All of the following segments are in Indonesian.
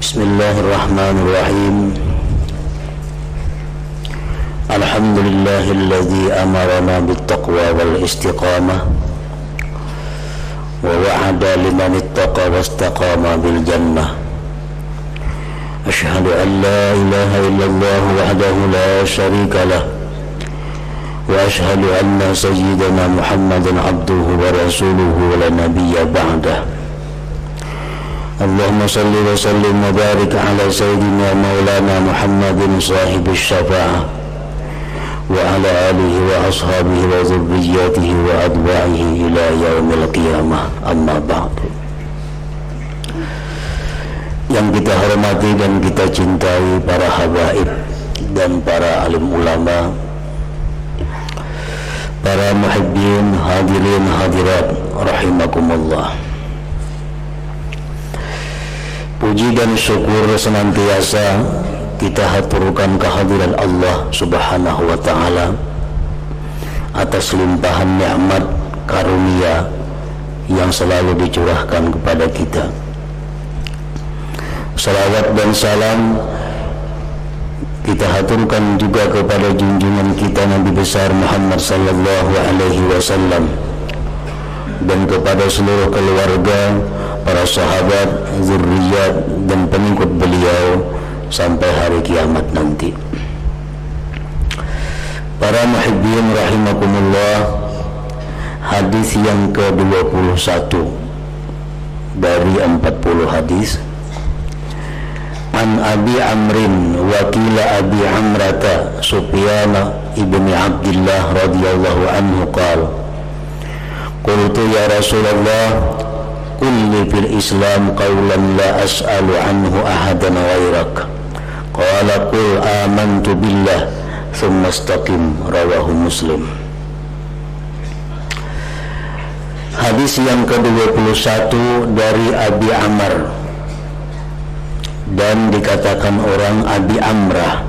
Bismillahirrahmanirrahim. Alhamdulillahilladzi amarana bittaqwa wal istiqamah wa wa'ada liman ittaqa wastaqama bil jannah. Asyhadu an la ilaha illallah wahdahu la syarika lah wa asyhadu anna sayyidana Muhammadan abduhu wa rasuluhu wa la nabiyya ba'dah. Allahumma salli wa sallim wa barik ala sayyidina maulana Muhammadin sahibis syafa'ah wa ala alihi wa ashabihi wa dhurriyyatihi wa adba'ihi ila yaumil qiyamah, amma ba'du. Yang kita hormati dan kita cintai para habaib dan para alim ulama, para muhibbin, hadirin hadirat rahimakumullah. Puji dan syukur senantiasa kita haturkan kehadiran Allah Subhanahu wa ta'ala atas limpahan nikmat karunia yang selalu dicurahkan kepada kita. Salawat dan salam kita haturkan juga kepada junjungan kita Nabi besar Muhammad sallallahu alaihi wasallam dan kepada seluruh keluarga, para sahabat, zurriyat dan pengikut beliau sampai hari kiamat nanti. Para muhibbin rahimakumullah, hadis yang ke-21 dari 40 hadis. An Abi Amrin wakila Abi Amrata Sufyan ibni Abdillah radhiyallahu anhu qala qultu ya Rasulullah kulli fil Islam qawlan la as'alu anhu ahadan ghairak qala qul amantu billah thumma istaqim, rawahu Muslim. Hadis yang ke-21 dari Abi Amr, dan dikatakan orang Abi Amrah.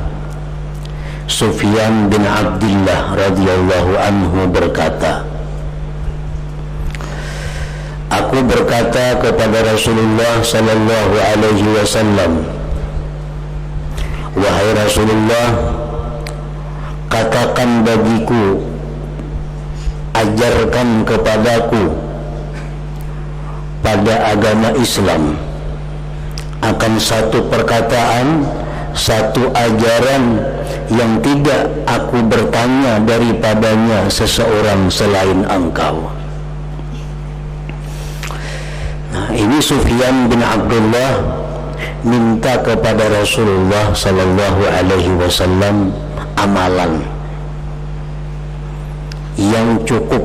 Sufyan bin Abdillah radhiyallahu anhu berkata, aku berkata kepada Rasulullah sallallahu alaihi wasallam, wahai Rasulullah, katakan bagiku, ajarkan kepadaku pada agama Islam akan satu perkataan, satu ajaran yang tidak aku bertanya daripadanya seseorang selain engkau. Nah, ini Sufyan bin Abdullah minta kepada Rasulullah sallallahu alaihi wasallam amalan yang cukup,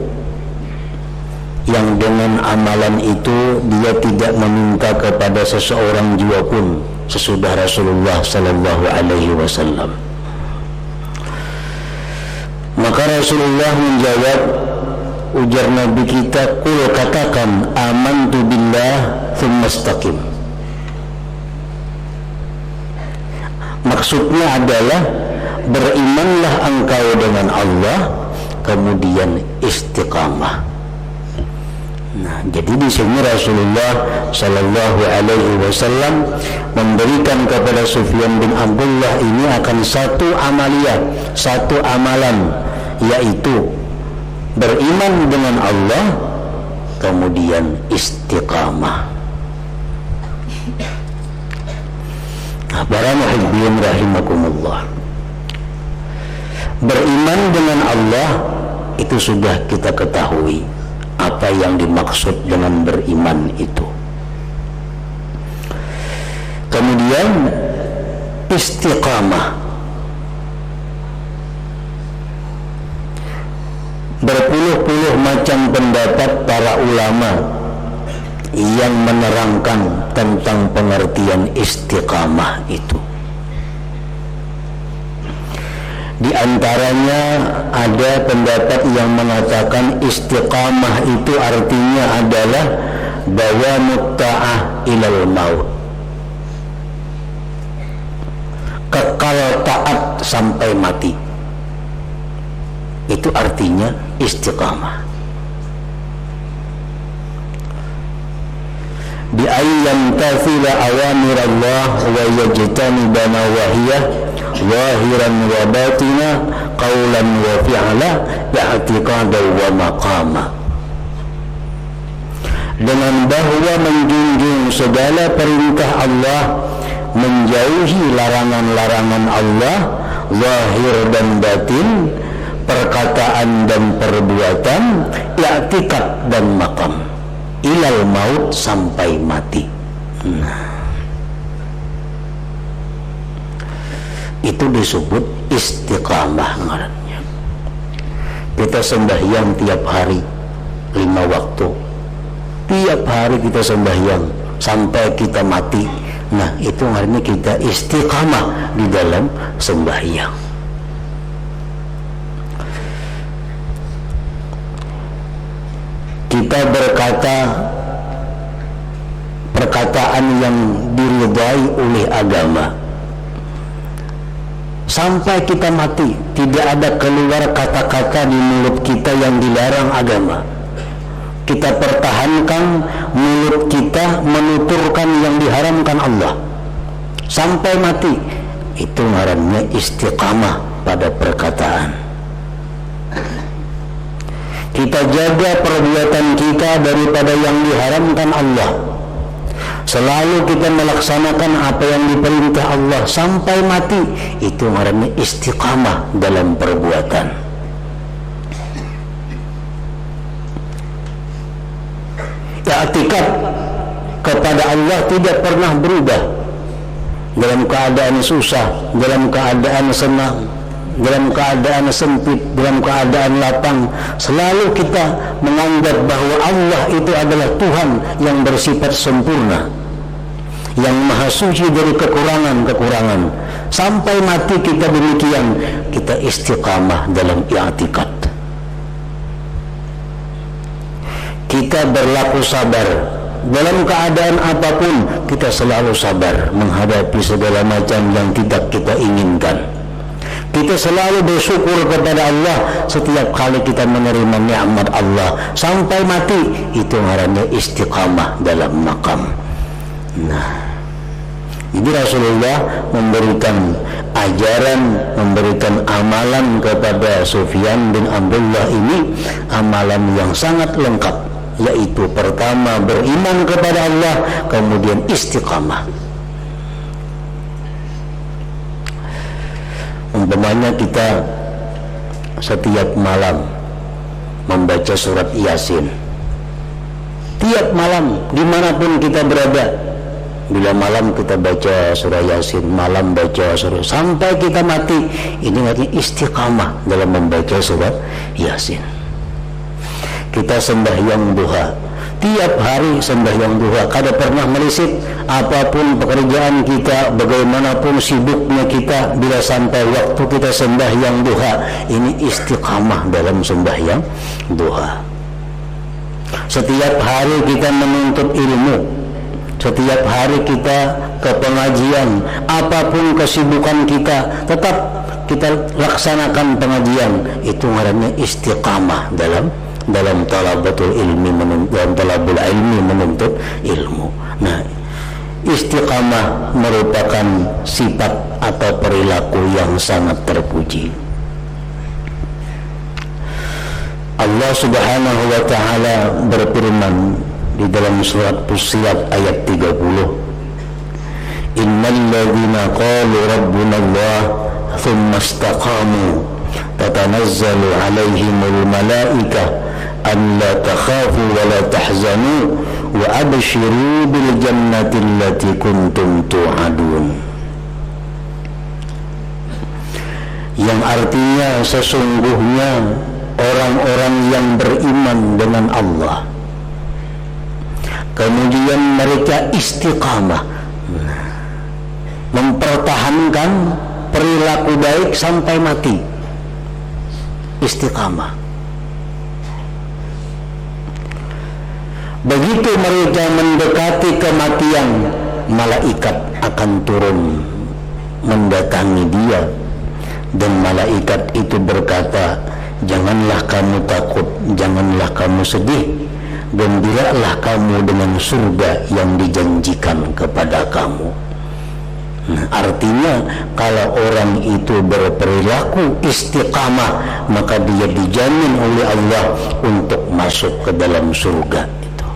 yang dengan amalan itu dia tidak meminta kepada seseorang juga pun sesudah Rasulullah sallallahu alaihi wasallam. Maka Rasulullah menjawab, ujar Nabi kita, qul katakan amantu billah thumma istaqim. Maksudnya adalah berimanlah engkau dengan Allah, kemudian istiqamah. Nah, jadi di sini Rasulullah sallallahu alaihi wasallam memberikan kepada Sufyan bin Abdullah ini akan satu amaliyah, satu amalan, yaitu beriman dengan Allah, kemudian istiqamah. Nah, para muhibbin rahimakumullah, beriman dengan Allah itu sudah kita ketahui apa yang dimaksud dengan beriman itu. Kemudian istiqamah, berpuluh-puluh macam pendapat para ulama yang menerangkan tentang pengertian istiqamah itu. Di antaranya ada pendapat yang mengatakan istiqamah itu artinya adalah dawamut ta'ah ilal maut, kekal taat sampai mati. Itu artinya istiqamah. bi ayyam tathila awamir Allah wa yajtaniba nawahiyah zahiran wa batina qawlan wa fi'la i'tiqadan wa maqama. Dengan bahwa menjunjung segala perintah Allah, menjauhi larangan-larangan Allah, zahir dan batin, perkataan dan perbuatan, i'tikad dan maqam, ilal maut, sampai mati. Itu disebut istiqamah ngarannya. Kita sembahyang tiap hari 5 waktu. Tiap hari kita sembahyang sampai kita mati. Nah, itu artinya kita istiqamah di dalam sembahyang. Kita berkata perkataan yang diridai oleh agama sampai kita mati. Tidak ada keluar kata-kata di mulut kita yang dilarang agama. Kita pertahankan mulut kita menuturkan yang diharamkan Allah sampai mati. Itu ngarannya istiqamah pada perkataan. Kita jaga perbuatan kita daripada yang diharamkan Allah. Selalu kita melaksanakan apa yang diperintah Allah sampai mati. Itu ngarannya istiqamah dalam perbuatan. I'tikad kepada Allah tidak pernah berubah. Dalam keadaan susah, dalam keadaan senang, dalam keadaan sempit, dalam keadaan lapang, selalu kita menganggap bahwa Allah itu adalah Tuhan yang bersifat sempurna, yang maha suci dari kekurangan-kekurangan. Sampai mati kita demikian. Kita istiqamah dalam i'tikad. Kita berlaku sabar dalam keadaan apapun. Kita selalu sabar menghadapi segala macam yang tidak kita inginkan. Kita selalu bersyukur kepada Allah setiap kali kita menerima nikmat Allah sampai mati. Itu ngarannya istiqamah dalam makam. Nah, jadi Rasulullah memberikan ajaran, memberikan amalan kepada Sufyan bin Abdullah ini, amalan yang sangat lengkap. Yaitu pertama beriman kepada Allah, kemudian istiqamah. Umpamanya kita setiap malam membaca surat Yasin. Tiap malam dimanapun kita berada, bila malam kita baca surah Yasin, malam baca surah sampai kita mati. Ini artinya istiqamah dalam membaca surat Yasin. Kita sembahyang duha, tiap hari sembahyang duha, kada pernah meleset. Apapun pekerjaan kita, bagaimanapun sibuknya kita, bila sampai waktu kita sembahyang duha, ini istiqamah dalam sembahyang duha. Setiap hari kita menuntut ilmu, setiap hari kita ke pengajian, apapun kesibukan kita, tetap kita laksanakan pengajian. Itu ngarannya istiqamah dalam talabatul ilmi, dalam talabul ilmi, menuntut ilmu. Nah, istiqamah merupakan sifat atau perilaku yang sangat terpuji. Allah Subhanahu wa ta'ala berfirman di dalam surat Fussilat ayat 30, Innal ladzina qalu rabbuna Allah thumma istaqamu tatanazzalu alaihimul malaikah an la takhafu wa la tahzanu wa abshiru bil jannati allati kuntum tu'adun. Yang artinya sesungguhnya orang-orang yang beriman dengan Allah, kemudian mereka istiqamah mempertahankan perilaku baik sampai mati, istiqamah. Begitu mereka mendekati kematian, malaikat akan turun mendatangi dia, dan malaikat itu berkata, janganlah kamu takut, janganlah kamu sedih, gembiralah kamu dengan surga yang dijanjikan kepada kamu. Nah, artinya kalau orang itu berperilaku istiqamah, maka dia dijamin oleh Allah untuk masuk ke dalam surga itu.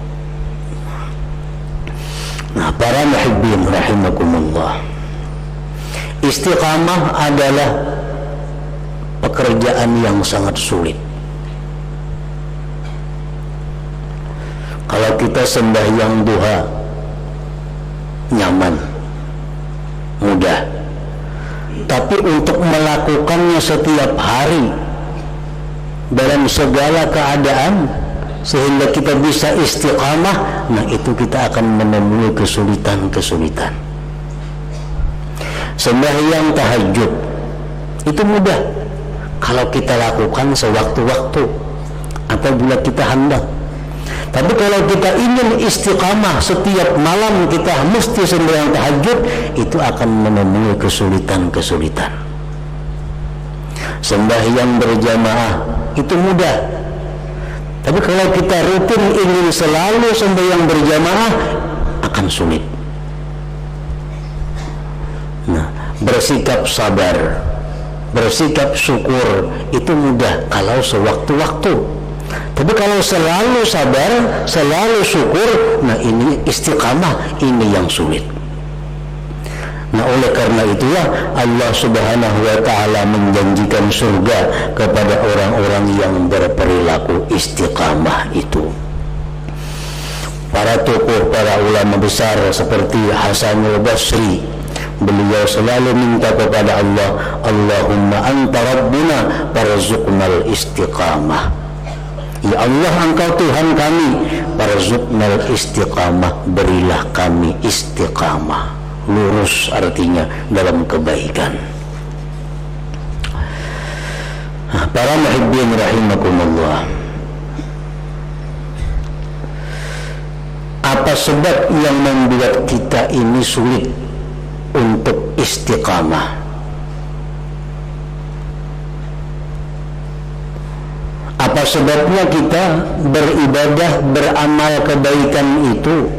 Nah, para muhibbin rahimakumullah, istiqamah adalah pekerjaan yang sangat sulit. Kalau kita sembahyang duha nyaman, mudah, tapi untuk melakukannya setiap hari dalam segala keadaan sehingga kita bisa istiqamah, nah itu kita akan menemui kesulitan-kesulitan. Sembahyang tahajud itu mudah kalau kita lakukan sewaktu-waktu apabila kita hendak. Tapi kalau kita ingin istiqamah setiap malam kita mesti sembahyang tahajud, itu akan menemui kesulitan-kesulitan. Sembahyang berjamaah itu mudah, tapi kalau kita rutin ingin selalu sembahyang berjamaah akan sulit. Nah, bersikap sabar, bersikap syukur itu mudah kalau sewaktu-waktu. Tapi kalau selalu sabar, selalu syukur, nah ini istiqamah, ini yang sulit. Nah, oleh karena itulah Allah Subhanahu wa ta'ala menjanjikan surga kepada orang-orang yang berperilaku istiqamah itu. Para tokoh, para ulama besar seperti Hasanul Basri, beliau selalu minta kepada Allah, Allahumma anta rabbuna farzuqnal istiqamah. Ya Allah, Engkau Tuhan kami, farzuqnal istiqamah, berilah kami istiqamah, lurus artinya dalam kebaikan. Nah, para muhibbin rahimakumullah, apa sebab yang membuat kita ini sulit untuk istiqamah? Apa sebabnya kita beribadah, beramal kebaikan itu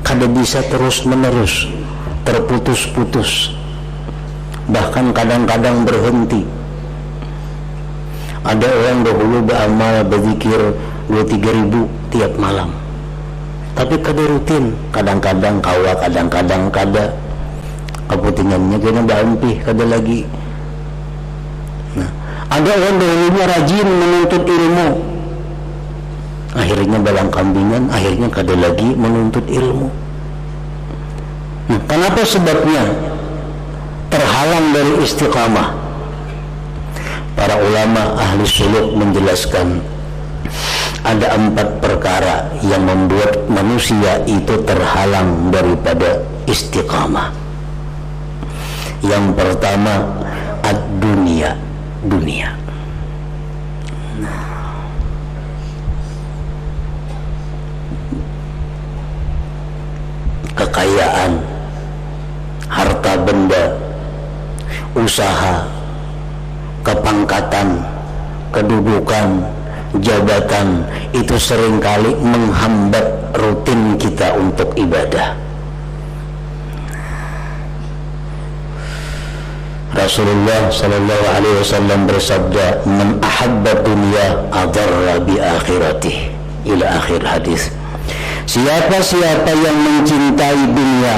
kada bisa terus-menerus, terputus-putus, bahkan kadang-kadang berhenti. Ada orang dahulu beramal, berzikir 2-3 ribu tiap malam, tapi kada rutin, kadang-kadang kawa, kadang-kadang kada, keputingannya kena berampih, kada lagi. Ada orang dahulunya rajin menuntut ilmu, akhirnya balang kambingan, akhirnya kada lagi menuntut ilmu. Nah, kenapa sebabnya terhalang dari istiqamah? Para ulama ahli suluk menjelaskan ada 4 perkara yang membuat manusia itu terhalang daripada istiqamah. Yang pertama, ad-dunya, dunia. Kekayaan, harta benda, usaha, kepangkatan, kedudukan, jabatan, itu seringkali menghambat rutin kita untuk ibadah. Rasulullah sallallahu alaihi wasallam bersabda, "Man ahabba dunya adarra bi akhiratihi." Ila akhir hadis. Siapa-siapa yang mencintai dunia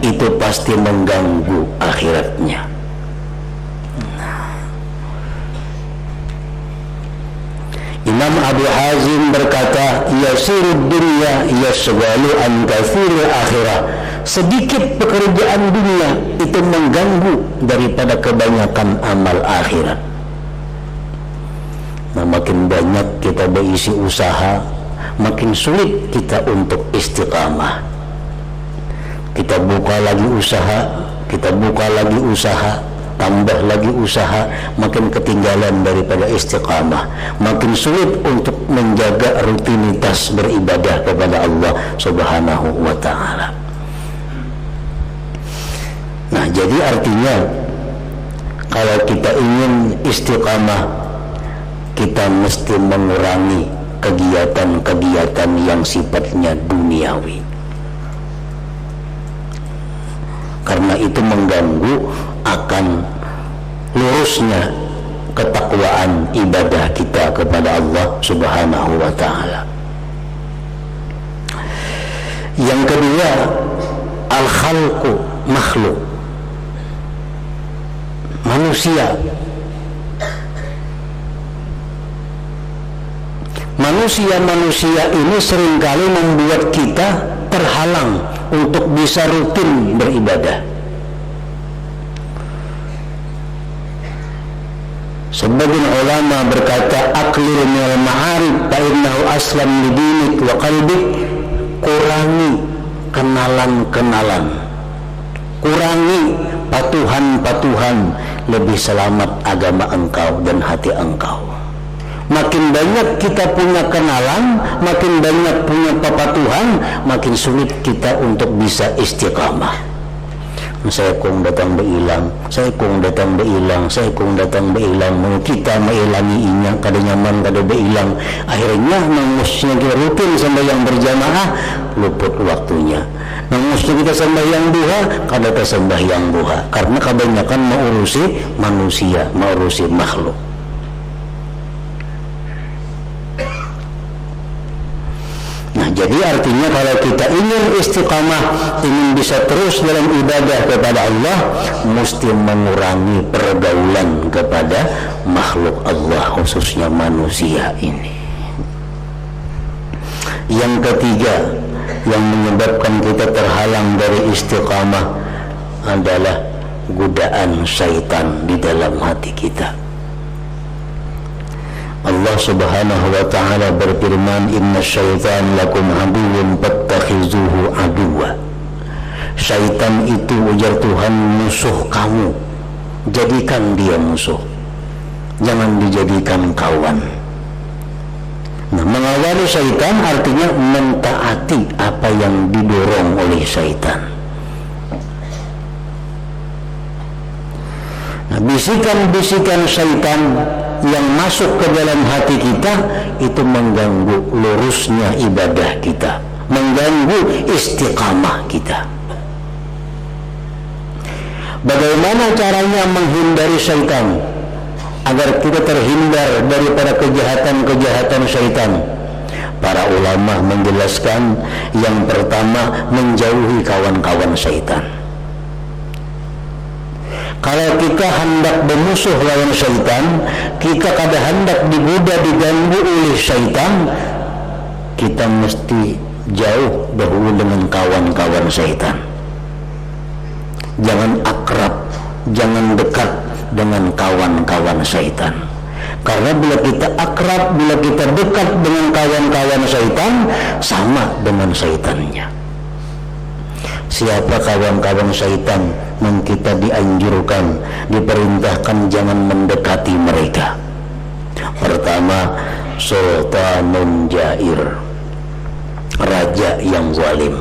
itu pasti mengganggu akhiratnya. Imam Abu Hazim berkata, "Yasirud dunya yasghalu an katsiril akhirah." Sedikit pekerjaan dunia itu mengganggu daripada kebanyakan amal akhirat. Nah, makin banyak kita berisi usaha, makin sulit kita untuk istiqamah. Kita buka lagi usaha, tambah lagi usaha, makin ketinggalan daripada istiqamah, makin sulit untuk menjaga rutinitas beribadah kepada Allah Subhanahu wa ta'ala. Nah, jadi artinya kalau kita ingin istiqamah, kita mesti mengurangi kegiatan-kegiatan yang sifatnya duniawi. Karena itu mengganggu akan lurusnya ketakwaan ibadah kita kepada Allah Subhanahu wa ta'ala. Yang kedua, al-khalqu, makhluk, manusia. Manusia ini seringkali membuat kita terhalang untuk bisa rutin beribadah. Sebagian ulama berkata, aqlil minal ma'arif fa innahu aslam lidinik wa qalbik. Kurangi kenalan-kenalan, kurangi patuhan-patuhan, lebih selamat agama engkau dan hati engkau. Makin banyak kita punya kenalan, makin banyak punya pepatuhan, makin sulit kita untuk bisa istiqamah. Saya kong datang beilang, saya kong datang beilang, saya kong datang beilang. Mau kita meilangi inya, kada nyaman kada beilang. Akhirnya mangusnya kita rutin sembahyang berjamaah, luput waktunya. Mangusnya kita sembahyang duha, kada kita sembahyang duha. Karena kebanyakan mengurusi manusia, mengurusi makhluk. Nah, jadi artinya kalau kita ingin istiqamah, ingin bisa terus dalam ibadah kepada Allah, mesti mengurangi pergaulan kepada makhluk Allah, khususnya manusia ini. Yang ketiga yang menyebabkan kita terhalang dari istiqamah adalah godaan syaitan di dalam hati kita. Allah Subhanahu wa ta'ala berfirman, inna syaitan lakum aduwwun fattakhizuhu aduwwa. Syaitan itu, ujar Tuhan, musuh kamu, jadikan dia musuh, jangan dijadikan kawan. Nah, mengawali syaitan artinya mentaati apa yang didorong oleh syaitan. Nah, bisikan-bisikan syaitan yang masuk ke dalam hati kita itu mengganggu lurusnya ibadah kita, mengganggu istiqamah kita. Bagaimana caranya menghindari syaitan agar kita terhindar daripada kejahatan-kejahatan syaitan? Para ulama menjelaskan, yang pertama, menjauhi kawan-kawan syaitan. Kalau kita hendak bermusuh lawan syaitan, kita kada hendak digoda, diganggu oleh syaitan, kita mesti jauh dahulu dengan kawan-kawan syaitan. Jangan akrab, jangan dekat dengan kawan-kawan syaitan. Karena bila kita akrab, bila kita dekat dengan kawan-kawan syaitan, sama dengan syaitannya. Siapa kawan-kawan syaitan yang kita dianjurkan, diperintahkan jangan mendekati mereka? Pertama, sultanun jair, raja yang zalim,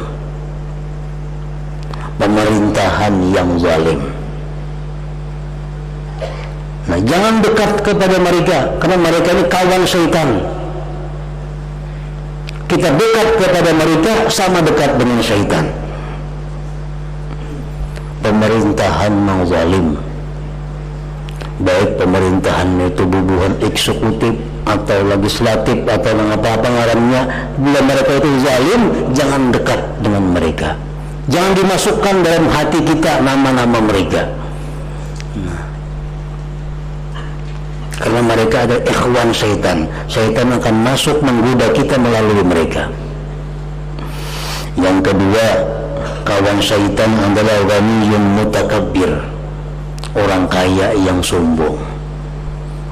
pemerintahan yang zalim. Nah, jangan dekat kepada mereka, karena mereka ini kawan syaitan. Kita dekat kepada mereka sama dekat dengan syaitan. Pemerintahan yang zalim, baik pemerintahan itu bubuhan eksekutif atau legislatif atau apa-apa ngarannya, bila mereka itu zalim, jangan dekat dengan mereka. Jangan dimasukkan dalam hati kita nama-nama mereka. Karena mereka ada ikhwan syaitan. Syaitan akan masuk menggoda kita melalui mereka. Yang kedua, kawan syaitan adalah ghaniyun mutakabbir, orang kaya yang sombong,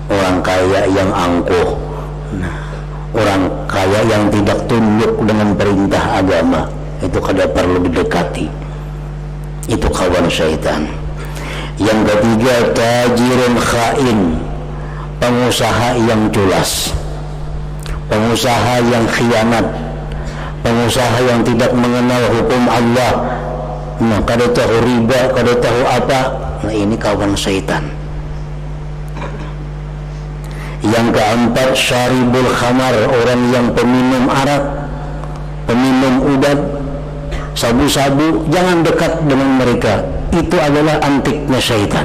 orang kaya yang angkuh, orang kaya yang tidak tunduk dengan perintah agama. Itu kada perlu didekati. Itu kawan syaitan. Yang ketiga, tajirun khain, pengusaha yang culas, pengusaha yang khianat, pengusaha yang tidak mengenal hukum Allah. Nah, kada tahu riba, kada tahu apa. Nah, ini kawan syaitan. Yang keempat, syaribul khamar, orang yang peminum arak, peminum ubat, sabu-sabu, jangan dekat dengan mereka. Itu adalah antiknya syaitan,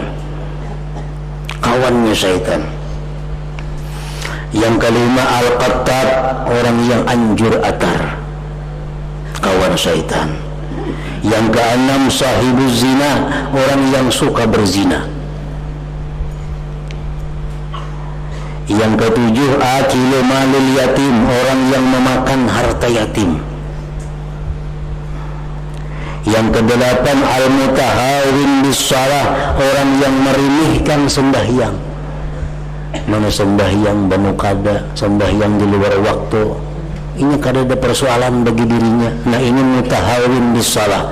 kawannya syaitan. Yang kelima, al-qattab, orang yang anjur atar, kawan syaitan. Yang keenam, sahibuz zina, orang yang suka berzina. Yang ketujuh, akilu malil yatim, orang yang memakan harta yatim. Yang kedelapan, al-mutahawin bis-shalah, orang yang merimihkan sembahyang. Mana sembahyang banu kada, sembahyang di luar waktu, ini kada ada persoalan bagi dirinya. Nah, ini mutahawin bis-shalah,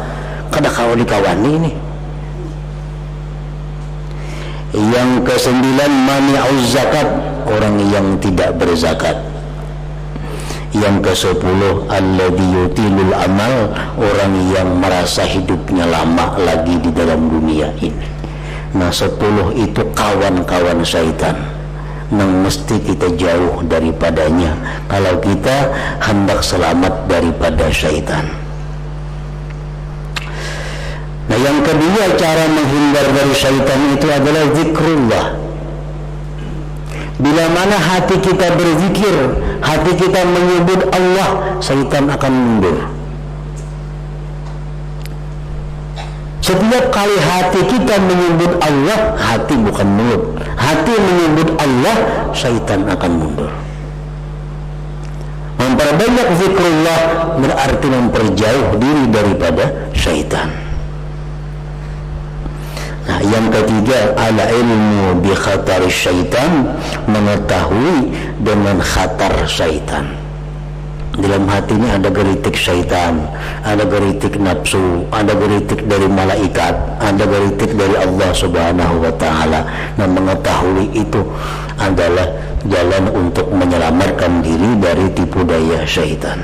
kada kau dikawani ini. Yang kesembilan, mani'uz zakat, orang yang tidak berzakat. Yang ke-10, alladzi yutilul amal, orang yang merasa hidupnya lama lagi di dalam dunia ini. Nah, 10 itu kawan-kawan syaitan yang mesti kita jauh daripadanya kalau kita hendak selamat daripada syaitan. Nah, yang kedua cara menghindar dari syaitan itu adalah zikrullah. Bila mana hati kita berzikir, hati kita menyebut Allah, syaitan akan mundur. Setiap kali hati kita menyebut Allah, hati bukan mulut, hati menyebut Allah, syaitan akan mundur. Memperbanyak zikrullah berarti memperjauh diri daripada syaitan. Nah, yang ketiga, ala ilmu bi khatar syaitan, mengetahui dengan khatar syaitan. Dalam hati ini ada geritik syaitan, ada geritik nafsu, ada geritik dari malaikat, ada geritik dari Allah Subhanahu wa ta'ala. Nah, mengetahui itu adalah jalan untuk menyelamatkan diri dari tipu daya syaitan.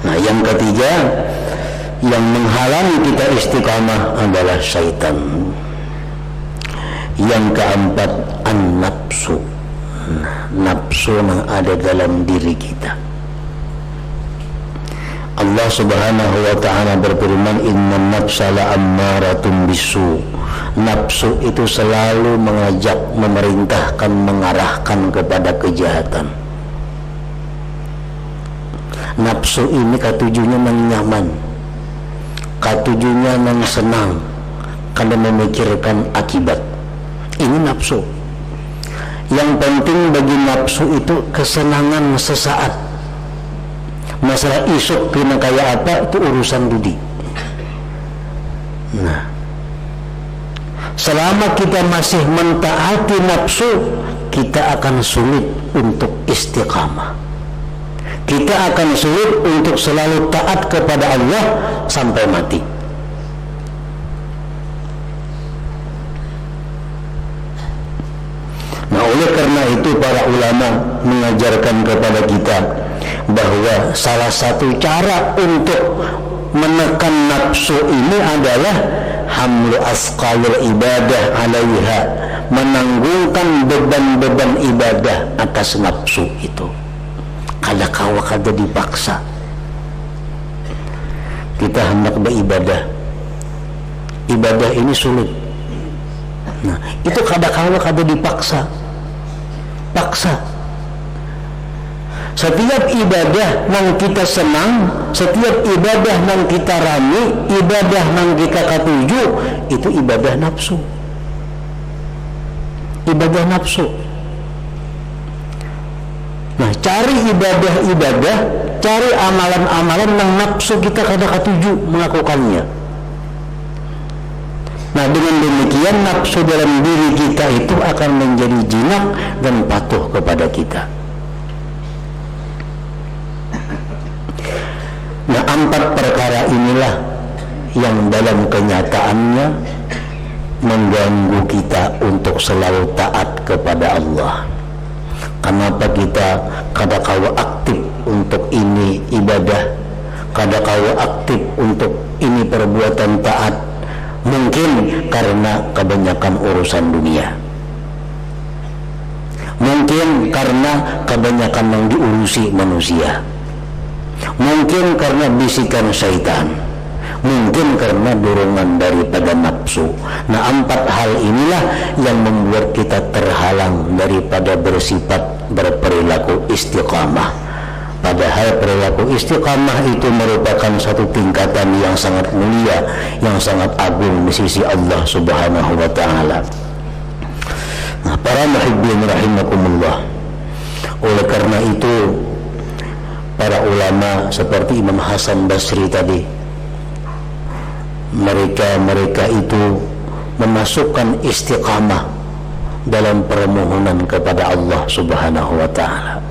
Nah, yang ketiga, yang menghalangi kita istiqamah adalah syaitan. Yang keempat, an-nafsu, nafsu yang ada dalam diri kita. Allah Subhanahu wa ta'ala berfirman, inna nafsa la'ammaratun bisu, nafsu itu selalu mengajak, memerintahkan, mengarahkan kepada kejahatan. Nafsu ini katujunya nyaman, katujunya yang senang karena memikirkan akibat. Ini nafsu. Yang penting bagi nafsu itu kesenangan sesaat. Masalah isuk kena kayak apa itu urusan budi. Nah, selama kita masih mentaati nafsu, kita akan sulit untuk istiqamah. Kita akan sulit untuk selalu taat kepada Allah sampai mati. Nah, oleh karena itu para ulama mengajarkan kepada kita bahwa salah satu cara untuk menekan nafsu ini adalah hamlu asqalul ibadah alaiha, menanggungkan beban-beban ibadah atas nafsu itu. Kada kawa kada dipaksa. Kita hendak beribadah, ibadah ini sulit. Nah, itu kada kawa kada dipaksa. Paksa. Setiap ibadah yang kita senang, setiap ibadah yang kita rami, ibadah yang kita katuju, itu ibadah nafsu. Ibadah nafsu. Nah, cari ibadah-ibadah, cari amalan-amalan yang nafsu kita kada katuju melakukannya. Nah, dengan demikian nafsu dalam diri kita itu akan menjadi jinak dan patuh kepada kita. Nah, 4 perkara inilah yang dalam kenyataannya mengganggu kita untuk selalu taat kepada Allah. Kenapa kita kadang-kala aktif untuk ini ibadah, kadang-kala aktif untuk ini perbuatan taat? Mungkin karena kebanyakan urusan dunia. Mungkin karena kebanyakan yang diurusi manusia, mungkin karena bisikan syaitan, mungkin karena dorongan daripada nafsu. Nah, 4 hal inilah yang membuat kita terhalang daripada berperilaku istiqamah. Padahal perilaku istiqamah itu merupakan satu tingkatan yang sangat mulia, yang sangat agung di sisi Allah Subhanahu wa ta'ala. Nah, para muhibbin rahimakumullah, oleh karena itu para ulama seperti Imam Hasan Basri tadi, mereka itu memasukkan istiqamah dalam permohonan kepada Allah Subhanahu wa ta'ala.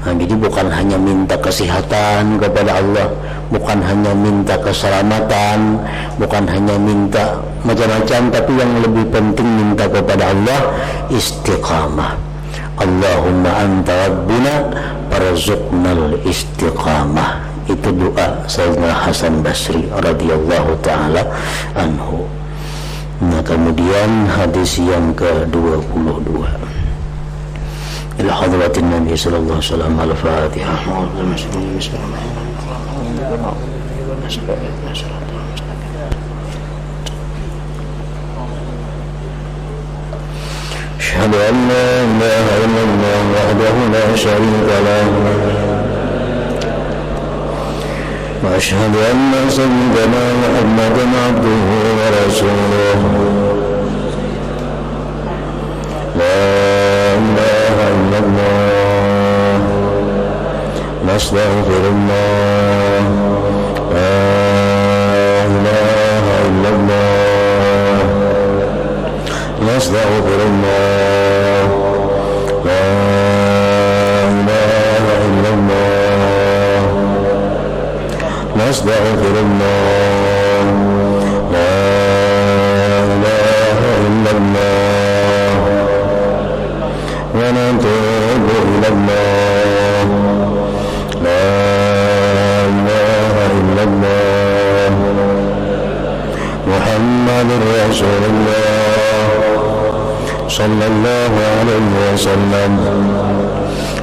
Nah, jadi bukan hanya minta kesehatan kepada Allah, bukan hanya minta keselamatan, bukan hanya minta macam-macam, tapi yang lebih penting minta kepada Allah istiqamah. Allahumma anta rabbuna farzuqnal istiqamah. Itu doa Sayyidina Hasan Basri radhiyallahu taala anhu. Nah, kemudian hadis yang ke-22 ila hadratin Nabi sallallahu alaihi wasallam. Al-Fatihah. Asyhadu an la ilaha illallah wahdahu la syarika lahu wa asyhadu anna sayyidana Muhammadan abduhu wa rasuluhu. Nastaghfirullah, la ilaha illallah, nastaghfirullah, la ilaha illallah, nastaghfirullah, la ilaha illallah, wa natubu ilallah. Muhammadur Rasulullah sallallahu alaihi wasallam.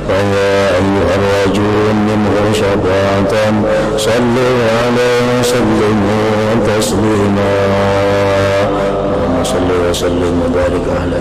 Wa ya ayyuhar rajul minhu syafa'atan sallu alaihi sallimu taslima. Allahumma salli wa sallim wa barik ala